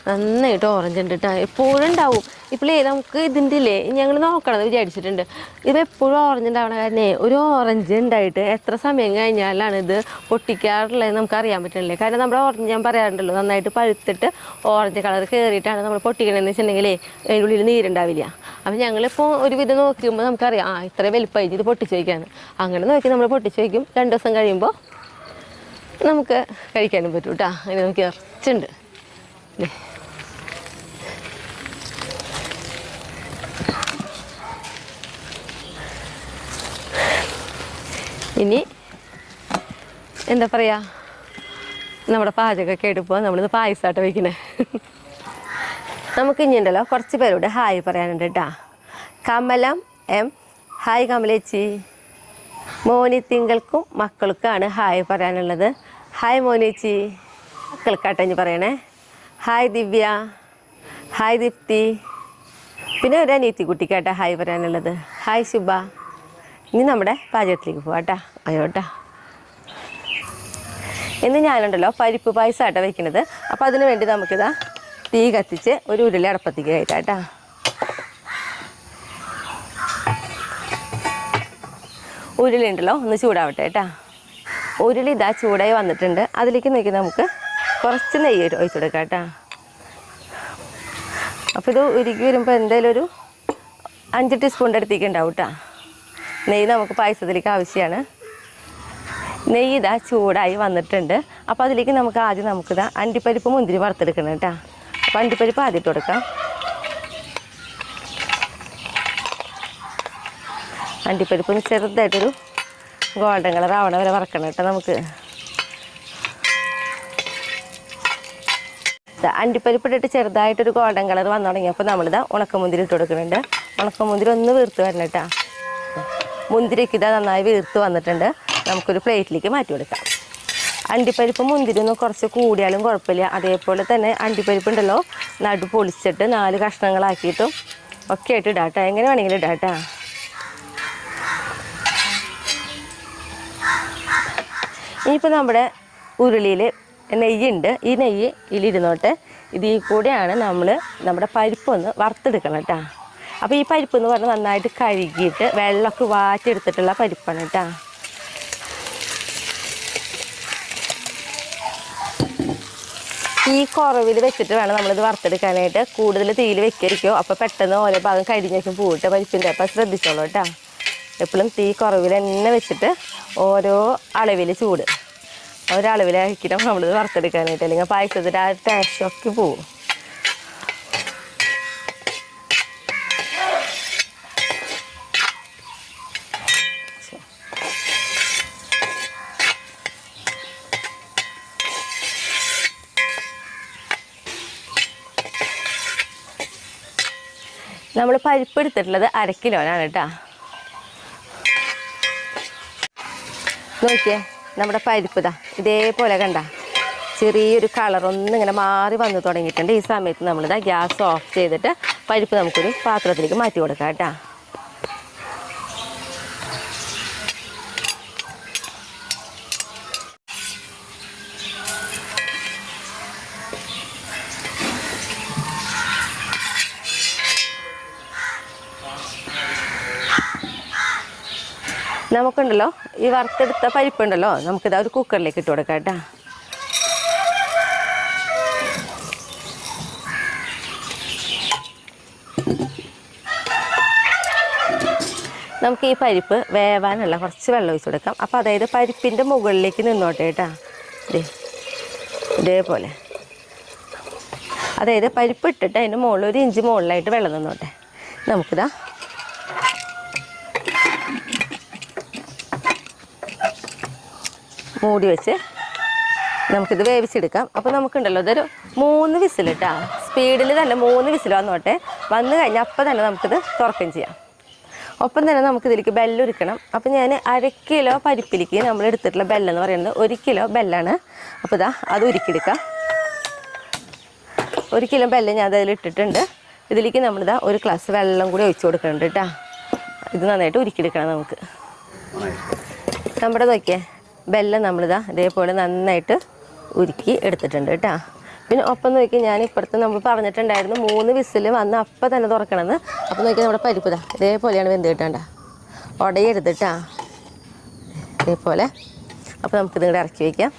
നന്നായിട്ട് ഓറഞ്ച് ഉണ്ട് കേട്ടോ. എപ്പോഴും ഉണ്ടാവും. ഇപ്പോഴേ നമുക്ക് ഇതിൻ്റെ ഇല്ലേ ഞങ്ങൾ നോക്കണമെന്ന് വിചാരിച്ചിട്ടുണ്ട്. ഇത് എപ്പോഴും ഓറഞ്ച് ഉണ്ടാവണ കാരണേ ഒരു ഓറഞ്ച് ഉണ്ടായിട്ട് എത്ര സമയം കഴിഞ്ഞാലാണ് ഇത് പൊട്ടിക്കാറുള്ളതെന്ന് നമുക്ക് അറിയാൻ പറ്റണില്ലേ. കാരണം നമ്മുടെ ഓറഞ്ച് ഞാൻ പറയാറുണ്ടല്ലോ നന്നായിട്ട് പഴുത്തിട്ട് ഓറഞ്ച് കളർ കയറിയിട്ടാണ് നമ്മൾ പൊട്ടിക്കണമെന്ന് വെച്ചിട്ടുണ്ടെങ്കിലേ അതിൻ്റെ ഉള്ളിൽ നീരുണ്ടാവില്ല. അപ്പം ഞങ്ങളിപ്പോൾ ഒരുവിധം നോക്കുമ്പോൾ നമുക്കറിയാം ഇത്ര വലുപ്പമായി ഇത് പൊട്ടിച്ച് വയ്ക്കാന്ന്. അങ്ങനെ നോക്കി നമ്മൾ പൊട്ടിച്ച് വയ്ക്കും. 2 ദിവസം കഴിയുമ്പോൾ നമുക്ക് കഴിക്കാനും പറ്റും കേട്ടോ. അങ്ങനെ നമുക്ക് ഇറച്ചുണ്ട്. ഇനി എന്താ പറയുക, നമ്മുടെ പാചകമൊക്കെ എടുപ്പോൾ നമ്മളിത് പായസമായിട്ട് വയ്ക്കണേ. നമുക്ക് ഇനി ഉണ്ടല്ലോ കുറച്ച് പേരോട് ഹായ് പറയാനുണ്ട് കേട്ടോ. കമലം എം, ഹായ് കമലേച്ചി. മോനി തിങ്കൾക്കും മക്കൾക്കാണ് ഹായ് പറയാനുള്ളത്. ഹായ് മോനേച്ചി, മക്കൾക്കാട്ടെ ഇനി പറയണേ. ഹായ് ദിവ്യ, ഹായ് ദീപ്തി, പിന്നെ ഒരു അനിയത്തി കുട്ടിക്കാട്ടാ ഹായ് പറയാനുള്ളത്. ഹായ് ശുഭ. ഇനി നമ്മുടെ പാചകത്തിലേക്ക് പോവാട്ടാ. അയ്യോട്ടാ, ഇന്ന് ഞാനുണ്ടല്ലോ പരിപ്പ് പായസമായിട്ടാണ് വയ്ക്കുന്നത്. അപ്പോൾ അതിന് വേണ്ടി നമുക്കിതാ തീ കത്തിച്ച് ഒരു ഉരുളി അടപ്പത്തേക്ക് കയറ്റാട്ടാ. ഉരുളി ഉണ്ടല്ലോ ഒന്ന് ചൂടാവട്ടെ കേട്ടാ. ഉരുളി ഇതാ ചൂടായി വന്നിട്ടുണ്ട്. അതിലേക്ക് നോക്കി നമുക്ക് കുറച്ച് നെയ്യ് ഒഴിച്ചു കൊടുക്കാം കേട്ടാ. അപ്പോൾ ഇത് ഉരുക്കി വരുമ്പോൾ എന്തായാലും ഒരു 5 ടീസ്പൂണിൻ്റെ അടുത്തേക്ക് ഉണ്ടാവും കേട്ടോ. നെയ്യ് നമുക്ക് പായസത്തിലേക്ക് ആവശ്യമാണ്. നെയ്യ് ഇതാ ചൂടായി വന്നിട്ടുണ്ട്. അപ്പോൾ അതിലേക്ക് നമുക്ക് ആദ്യം നമുക്കിതാ അണ്ടിപ്പരിപ്പ് മുന്തിരി വറുത്തെടുക്കണം കേട്ടോ. അപ്പോൾ അണ്ടിപ്പരിപ്പ് ആദ്യം ഇട്ട് കൊടുക്കാം. അണ്ടിപ്പരിപ്പ് ചെറുതായിട്ടൊരു ഗോൾഡൻ കളർ ആവണ വരെ വറക്കണം കേട്ടോ നമുക്ക്. അണ്ടിപ്പരിപ്പ് ഇട്ടിട്ട് ചെറുതായിട്ടൊരു ഗോൾഡൻ കളർ വന്നു തുടങ്ങിയപ്പോൾ നമ്മളിതാ ഉണക്കമുന്തിരി ഇട്ട് കൊടുക്കുന്നുണ്ട്. ഉണക്കമുന്തിരി ഒന്ന് വീർത്ത് വരണം കേട്ടോ. മുന്തിരിക്ക് ഇതാ നന്നായി വീർത്ത് വന്നിട്ടുണ്ട്. നമുക്കൊരു പ്ലേറ്റിലേക്ക് മാറ്റി കൊടുക്കാം. അണ്ടിപ്പരിപ്പ് മുന്തിരി ഒന്ന് കുറച്ച് കൂടിയാലും കുഴപ്പമില്ല. അതേപോലെ തന്നെ അണ്ടിപ്പരിപ്പ് ഉണ്ടല്ലോ നടു പൊളിച്ചിട്ട് 4 കഷ്ണങ്ങളാക്കിയിട്ടും ഒക്കെ ആയിട്ട് ഇടാട്ടോ. എങ്ങനെ വേണമെങ്കിലും ഇടാട്ടോ. ഇനിയിപ്പോൾ നമ്മുടെ ഉരുളിയിൽ നെയ്യുണ്ട്. ഈ നെയ്യ് ഇതിലിരുന്നോട്ടെ. ഇതിൽ കൂടെയാണ് നമ്മുടെ പരിപ്പ് ഒന്ന് വറുത്തെടുക്കണം കേട്ടോ. അപ്പോൾ ഈ പരിപ്പ് എന്ന് പറഞ്ഞാൽ നന്നായിട്ട് കഴുകിയിട്ട് വെള്ളമൊക്കെ വാറ്റിയെടുത്തിട്ടുള്ള പരിപ്പാണ് കേട്ടോ. ഈ കുറവിൽ വെച്ചിട്ട് വേണം നമ്മളിത് വറുത്തെടുക്കാനായിട്ട്. കൂടുതൽ തീയിൽ വെക്കരിക്കോ, അപ്പോൾ പെട്ടെന്ന് ഓരോ ഭാഗം കരിഞ്ഞേക്കും പോയിട്ട് പരിപ്പിൻ്റെ. അപ്പോൾ ശ്രദ്ധിച്ചോളൂ കേട്ടോ. എപ്പോഴും തീ കുറവിൽ തന്നെ വെച്ചിട്ട് ഓരോ അളവിൽ ചൂട് ഒരളവിലാക്കിയിട്ട് നമ്മളിത് വറുത്തെടുക്കാനായിട്ട്. അല്ലെങ്കിൽ പായസത്തിൻ്റെ ആ ടേസ്റ്റൊക്കെ പോവും. നമ്മൾ പരിപ്പ് എടുത്തിട്ടുള്ളത് 1/2 കിലോനാണ് കേട്ടോ. നോക്കിയേ, നമ്മുടെ പരിപ്പ് ഇതാ ഇതേപോലെ കണ്ട ചെറിയൊരു കളർ ഒന്നിങ്ങനെ മാറി വന്ന് തുടങ്ങിയിട്ടുണ്ട്. ഈ സമയത്ത് നമ്മളിതാ ഗ്യാസ് ഓഫ് ചെയ്തിട്ട് പരിപ്പ് നമുക്കൊരു പാത്രത്തിലേക്ക് മാറ്റി കൊടുക്കാം കേട്ടോ. നമുക്കുണ്ടല്ലോ ഈ വറുത്തെടുത്ത പരിപ്പുണ്ടല്ലോ നമുക്കിതാ ഒരു കുക്കറിലേക്ക് ഇട്ട് കൊടുക്കാം കേട്ടോ. നമുക്ക് ഈ പരിപ്പ് വേവാനുള്ള കുറച്ച് വെള്ളം ഒഴിച്ച് കൊടുക്കാം. അപ്പോൾ അതായത് പരിപ്പിൻ്റെ മുകളിലേക്ക് നിന്നോട്ടെ കേട്ടോ. ഇതേപോലെ അതായത് പരിപ്പ് ഇട്ടിട്ട് അതിൻ്റെ മുകളിൽ 1 ഇഞ്ച് മുകളിലായിട്ട് വെള്ളം നിന്നോട്ടെ. നമുക്കിതാ മൂടി വെച്ച് നമുക്കിത് വേവിച്ചെടുക്കാം. അപ്പോൾ നമുക്കുണ്ടല്ലോ ഇതൊരു 3 വിസിൽ കേട്ടോ. സ്പീഡിൽ തന്നെ 3 വിസിൽ വന്നോട്ടെ. വന്നു കഴിഞ്ഞാൽ അപ്പം തന്നെ നമുക്കിത് തുറക്കുകയും ചെയ്യാം. ഒപ്പം തന്നെ നമുക്കിതിലേക്ക് ബെല്ലം ഉരുക്കണം. അപ്പോൾ ഞാൻ 1/2 കിലോ പരിപ്പിലേക്ക് നമ്മൾ എടുത്തിട്ടുള്ള ബെല്ലം എന്ന് പറയുന്നത് 1 കിലോ ബെല്ലാണ്. അപ്പോൾ ഇതാ അത് ഉരുക്കിയെടുക്കാം. 1 കിലോ ബെല്ലം ഞാൻ അതിൽ ഇട്ടിട്ടുണ്ട്. ഇതിലേക്ക് നമ്മളിതാ 1 ഗ്ലാസ് വെള്ളം കൂടി ഒഴിച്ചു കൊടുക്കുന്നുണ്ട് കേട്ടോ. ഇത് നന്നായിട്ട് ഉരുക്കിയെടുക്കണം നമുക്ക്. നമ്മുടെ നോക്കിയേ ബെല്ലം നമ്മളിതാ ഇതേപോലെ നന്നായിട്ട് ഉരുക്കി എടുത്തിട്ടുണ്ട് കേട്ടോ. പിന്നെ ഒപ്പം നോക്കി ഞാൻ ഇപ്പുറത്ത് നമ്മൾ പറഞ്ഞിട്ടുണ്ടായിരുന്നു 3 വിസിൽ വന്ന് അപ്പം തന്നെ തുറക്കണമെന്ന്. അപ്പം നോക്കി നമ്മുടെ പരിപ്പ് ഇതാ ഇതേപോലെയാണ് വെന്ത് കിട്ടേണ്ട. ഉടയെടുത്ത് കേട്ടോ ഇതേപോലെ. അപ്പോൾ നമുക്കിത് ഇങ്ങോട്ട് ഇറക്കി വയ്ക്കാം.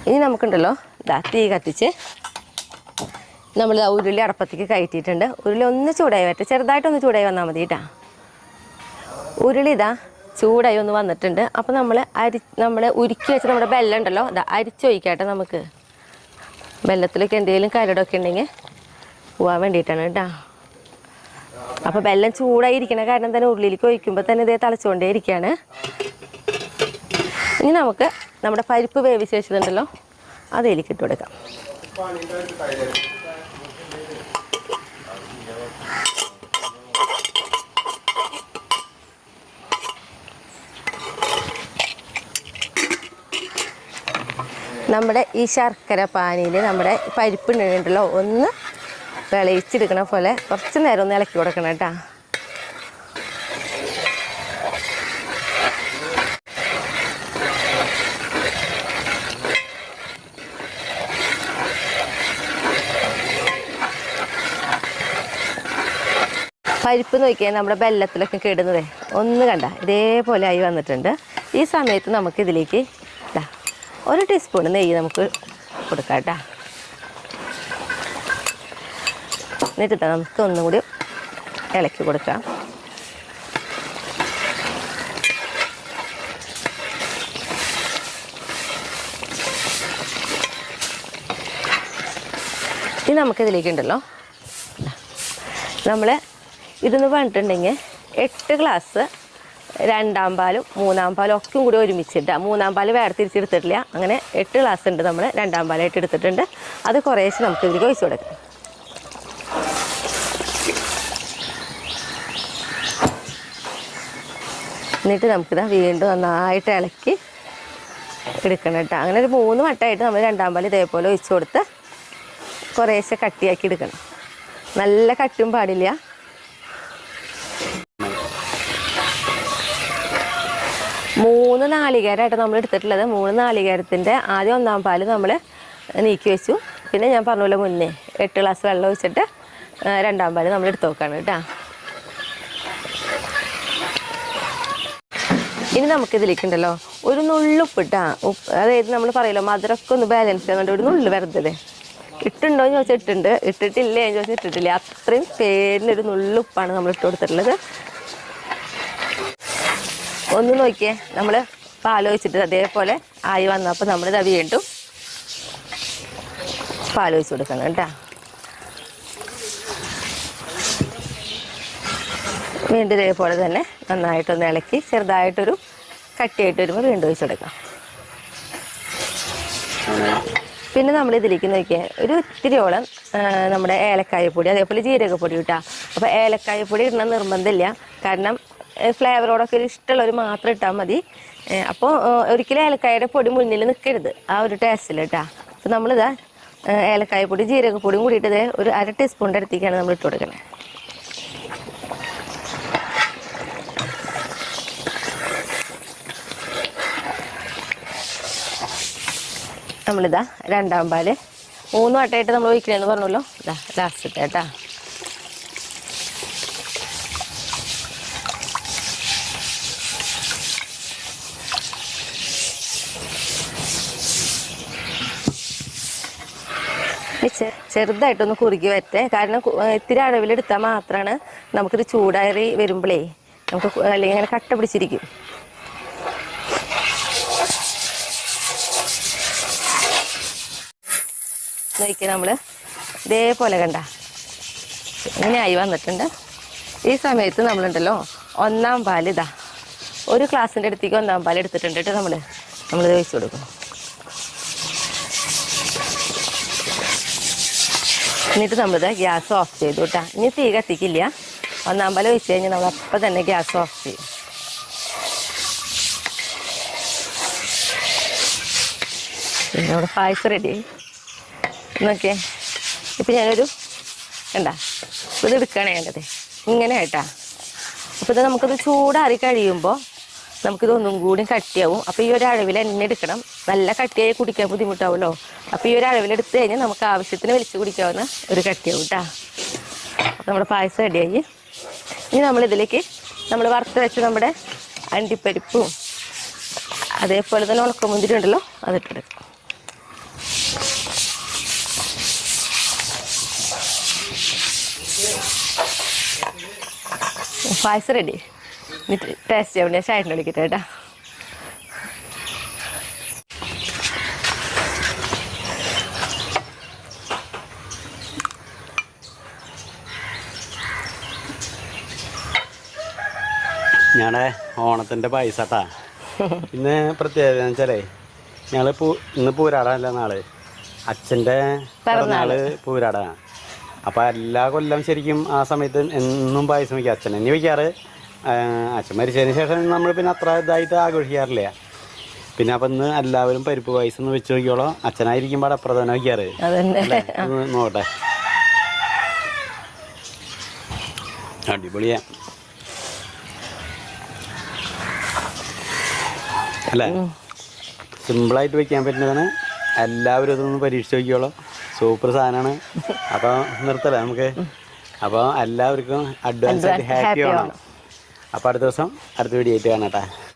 ഇനി നമുക്കുണ്ടല്ലോ ഇതാ തീ കത്തിച്ച് നമ്മൾ ഉരുളി അടപ്പത്തേക്ക് കയറ്റിയിട്ടുണ്ട്. ഉരുളി ഒന്ന് ചൂടായി വരട്ടെ. ചെറുതായിട്ടൊന്ന് ചൂടായി വന്നാൽ മതി കേട്ടോ. ഉരുളി ഇതാ ചൂടായി ഒന്ന് വന്നിട്ടുണ്ട്. അപ്പോൾ നമ്മൾ ഉരുക്കി വെച്ച് നമ്മുടെ ബെല്ലം ഉണ്ടല്ലോ ഇതാ അരിച്ചൊഴിക്കാട്ടെ. നമുക്ക് ബെല്ലത്തിലേക്ക് എന്തെങ്കിലും കരടൊക്കെ ഉണ്ടെങ്കിൽ പോകാൻ വേണ്ടിയിട്ടാണ് കേട്ടോ. അപ്പോൾ ബെല്ലം ചൂടായിരിക്കണ കാരണം തന്നെ ഉരുളിയിലേക്ക് ഒഴിക്കുമ്പോൾ തന്നെ ഇതേ തിളച്ചുകൊണ്ടേ ഇരിക്കുകയാണ്. ഇനി നമുക്ക് നമ്മുടെ പരിപ്പ് വേവിച്ച് വെച്ചതുണ്ടല്ലോ അതിലേക്ക് ഇട്ട് കൊടുക്കാം. നമ്മുടെ ഈ ശർക്കര പാനിയിൽ നമ്മുടെ പരിപ്പ് ഉണ്ടല്ലോ ഒന്ന് വിളയിച്ചെടുക്കണ പോലെ കുറച്ച് നേരം ഒന്ന് ഇളക്കി കൊടുക്കണം കേട്ടോ. പരിപ്പ് നോക്കിയാൽ നമ്മുടെ വെള്ളത്തിലൊക്കെ കിടുന്നതേ ഒന്ന് കണ്ട ഇതേപോലെ ആയി വന്നിട്ടുണ്ട്. ഈ സമയത്ത് നമുക്കിതിലേക്ക് ഒരു ടീസ്പൂൺ നെയ്യ് നമുക്ക് കൊടുക്കാം കേട്ടോ. എന്നിട്ട് നമുക്ക് ഒന്നും കൂടി ഇളക്കി കൊടുക്കാം. ഇനി നമുക്കിതിലേക്കുണ്ടല്ലോ നമ്മൾ ഇതെന്ന് പറഞ്ഞിട്ടുണ്ടെങ്കിൽ 8 ഗ്ലാസ് രണ്ടാം പാലും മൂന്നാം പാലും ഒക്കെ കൂടി ഒരുമിച്ചിട്ട്, മൂന്നാം പാൽ വേറെ തിരിച്ചെടുത്തിട്ടില്ല, അങ്ങനെ 8 ഗ്ലാസ് ഉണ്ട് നമ്മൾ രണ്ടാം പാലായിട്ട് എടുത്തിട്ടുണ്ട്. അത് കുറേശ്ശെ നമുക്ക് ഇതിലേക്ക് ഒഴിച്ചു കൊടുക്കാം. എന്നിട്ട് നമുക്കിത് വീണ്ടും നന്നായിട്ട് ഇളക്കി എടുക്കണം കേട്ടോ. അങ്ങനെ ഒരു 3 വട്ടമായിട്ട് നമ്മൾ രണ്ടാം പാൽ ഇതേപോലെ ഒഴിച്ചു കൊടുത്ത് കുറേശ്ശെ കട്ടിയാക്കി എടുക്കണം. നല്ല കട്ടും പാടില്ല. 3 നാളികേരമായിട്ട് നമ്മൾ എടുത്തിട്ടുള്ളത്. 3 നാളികേരത്തിൻ്റെ ആദ്യം ഒന്നാം പാല് നമ്മൾ നീക്കി വെച്ചു. പിന്നെ ഞാൻ പറഞ്ഞ മുന്നേ 8 ഗ്ലാസ് വെള്ളം ഒഴിച്ചിട്ട് രണ്ടാം പാല് നമ്മൾ എടുത്ത് നോക്കുകയാണ് കേട്ടോ. ഇനി നമുക്കിതിലേക്കുണ്ടല്ലോ ഒരു നുള്ളുപ്പിട്ടാ ഉപ്പ്, അതായത് നമ്മൾ പറയുമല്ലോ മധുരമൊക്കെ ഒന്ന് ബാലൻസ് ചെയ്യുന്നുണ്ട്. ഒരു നുള്ളു വരരുത്. ഇട്ടുണ്ടോ എന്ന് ചോദിച്ചാൽ ഇട്ടുണ്ട്, ഇട്ടിട്ടില്ലേ എന്ന് ചോദിച്ചാൽ ഇട്ടിട്ടില്ല. അത്രയും പേരിനൊരു നുള്ളുപ്പാണ് നമ്മൾ ഇട്ട് കൊടുത്തിട്ടുള്ളത്. ഒന്ന് നോക്കിയേ, നമ്മൾ പാലൊഴിച്ചിട്ട് അതേപോലെ ആയി വന്നപ്പോൾ നമ്മളിത് വീണ്ടും പാലൊഴിച്ച് കൊടുക്കണം കേട്ടോ. വീണ്ടും ഇതേപോലെ തന്നെ നന്നായിട്ടൊന്ന് ഇളക്കി ചെറുതായിട്ടൊരു കട്ടിയായിട്ട് വരുമ്പോൾ വീണ്ടും ഒഴിച്ച് കൊടുക്കാം. പിന്നെ നമ്മൾ ഇതിലേക്ക് നോക്കിയാൽ ഒരു ഇത്തിരിയോളം നമ്മുടെ ഏലക്കായപ്പൊടി അതേപോലെ ജീരകപ്പൊടി ഇട്ടാൽ. അപ്പോൾ ഏലക്കായപ്പൊടി ഇടണം നിർബന്ധമില്ല, കാരണം ഫ്ലേവറോടൊക്കെ ഒരു ഇഷ്ടമുള്ളവർ മാത്രം ഇട്ടാൽ മതി. അപ്പോൾ ഒരിക്കലും ഏലക്കായയുടെ പൊടി മുന്നിൽ നിൽക്കരുത് ആ ഒരു ടേസ്റ്റിൽ കേട്ടോ. അപ്പോൾ നമ്മളിതാ ഏലക്കായപ്പൊടി ജീരകപ്പൊടിയും കൂടിയിട്ട് ഒരു 1/2 ടീസ്പൂണിൻ്റെ അടുത്തേക്കാണ് നമ്മൾ ഇട്ട് കൊടുക്കുന്നത്. നമ്മളിതാ രണ്ടാം പാല് 3 വട്ടമായിട്ട് നമ്മൾ ഒഴിക്കണമെന്ന് പറഞ്ഞല്ലോ. ഇതാ ലാസ്റ്റ് കേട്ടാ. ചെറുതായിട്ടൊന്ന് കുറുകി വരട്ടെ, കാരണം ഇത്തിരി അളവിലെടുത്താൽ മാത്രമാണ് നമുക്കിത് ചൂടാറി വരുമ്പോഴേ നമുക്ക് അല്ലെങ്കിൽ ഇങ്ങനെ കട്ട പിടിച്ചിരിക്കും. നോക്കി നമ്മൾ ഇതേപോലെ കണ്ട ഇങ്ങനെയായി വന്നിട്ടുണ്ട്. ഈ സമയത്ത് നമ്മളുണ്ടല്ലോ ഒന്നാം പാൽ ഇതാ ഒരു ഗ്ലാസിൻ്റെ അടുത്തേക്ക് ഒന്നാം പാൽ എടുത്തിട്ടുണ്ട് കേട്ടോ. നമ്മളിത് ഒഴിച്ച് കൊടുക്കും. എന്നിട്ട് നമ്മളിത് ഗ്യാസ് ഓഫ് ചെയ്തു കേട്ടോ. ഇനി തീ കത്തിക്കില്ല. ഒന്നാം പാൽ ഒഴിച്ച് കഴിഞ്ഞാൽ നമ്മൾ അപ്പം തന്നെ ഗ്യാസ് ഓഫ് ചെയ്യും. പിന്നെ നമ്മുടെ പായസം റെഡി നോക്കിയേ. ഇപ്പം ഞാനൊരു കണ്ട ഇത് എടുക്കുകയാണ് വേണ്ടത് ഇങ്ങനെ ആയിട്ടാ. അപ്പോൾ ഇത് നമുക്കത് ചൂടാറി കഴിയുമ്പോൾ നമുക്കിതൊന്നും കൂടി കട്ടിയാവും. അപ്പോൾ ഈ ഒരു അളവിൽ എണ്ണ എടുക്കണം. നല്ല കട്ടിയായി കുടിക്കാൻ ബുദ്ധിമുട്ടാവുമല്ലോ. അപ്പോൾ ഈ ഒരു അളവിലെടുത്ത് കഴിഞ്ഞാൽ നമുക്ക് ആവശ്യത്തിന് വലിച്ച് കുടിക്കാവുന്ന ഒരു കട്ടിയാവും കേട്ടോ. അപ്പോൾ നമ്മുടെ പായസം റെഡിയായി. ഇനി നമ്മളിതിലേക്ക് നമ്മൾ വറുത്ത് വെച്ച് നമ്മുടെ അണ്ടിപ്പരിപ്പും അതേപോലെ തന്നെ ഉണക്കമുന്തിരി ഉണ്ടല്ലോ അതിട്ടെടുക്കും. പായസം റെഡി. എന്നിട്ട് ടേസ്റ്റ് ചെയ്യാൻ വേണ്ടി ചായട്ടിന് വിളിക്കട്ടെ കേട്ടോ. ഞങ്ങളുടെ ഓണത്തിൻ്റെ പായസട്ടാ. ഇന്ന് പ്രത്യേകത എന്ന് വെച്ചാലേ ഞങ്ങൾ ഇന്ന് പൂരാടല്ല നാള് അച്ഛൻ്റെ പിറന്നാള് പൂരാടാണ്. അപ്പോൾ എല്ലാ കൊല്ലം ശരിക്കും ആ സമയത്ത് എന്നും പായസം വയ്ക്കുക. അച്ഛൻ തന്നെ വയ്ക്കാറ്. അച്ഛൻ മരിച്ചതിന് ശേഷം നമ്മൾ പിന്നെ അത്ര ഇതായിട്ട് ആഘോഷിക്കാറില്ല. പിന്നെ അപ്പം ഇന്ന് എല്ലാവരും പരിപ്പ് പായസം ഒന്ന് വെച്ച് നോക്കിയോളോ. അച്ഛനായിരിക്കുമ്പോൾ അപ്പുറം തന്നെ വയ്ക്കാറ്. നോക്കട്ടെ. അടിപൊളിയാ അല്ലേ? സിമ്പിളായിട്ട് വെക്കാൻ പറ്റുന്നതാണ്. എല്ലാവരും ഇതൊന്ന് പരീക്ഷിച്ച് നോക്കിയോളൂ. സൂപ്പർ സാധനമാണ്. അപ്പോൾ നിർത്തല്ലേ നമുക്ക്? അപ്പോൾ എല്ലാവർക്കും അഡ്വാൻസ് ആയിട്ട് ഹാപ്പി ആവണം. അപ്പോൾ അടുത്ത ദിവസം അടുത്ത വീഡിയോ ആയിട്ട് കാണാം കേട്ടോ.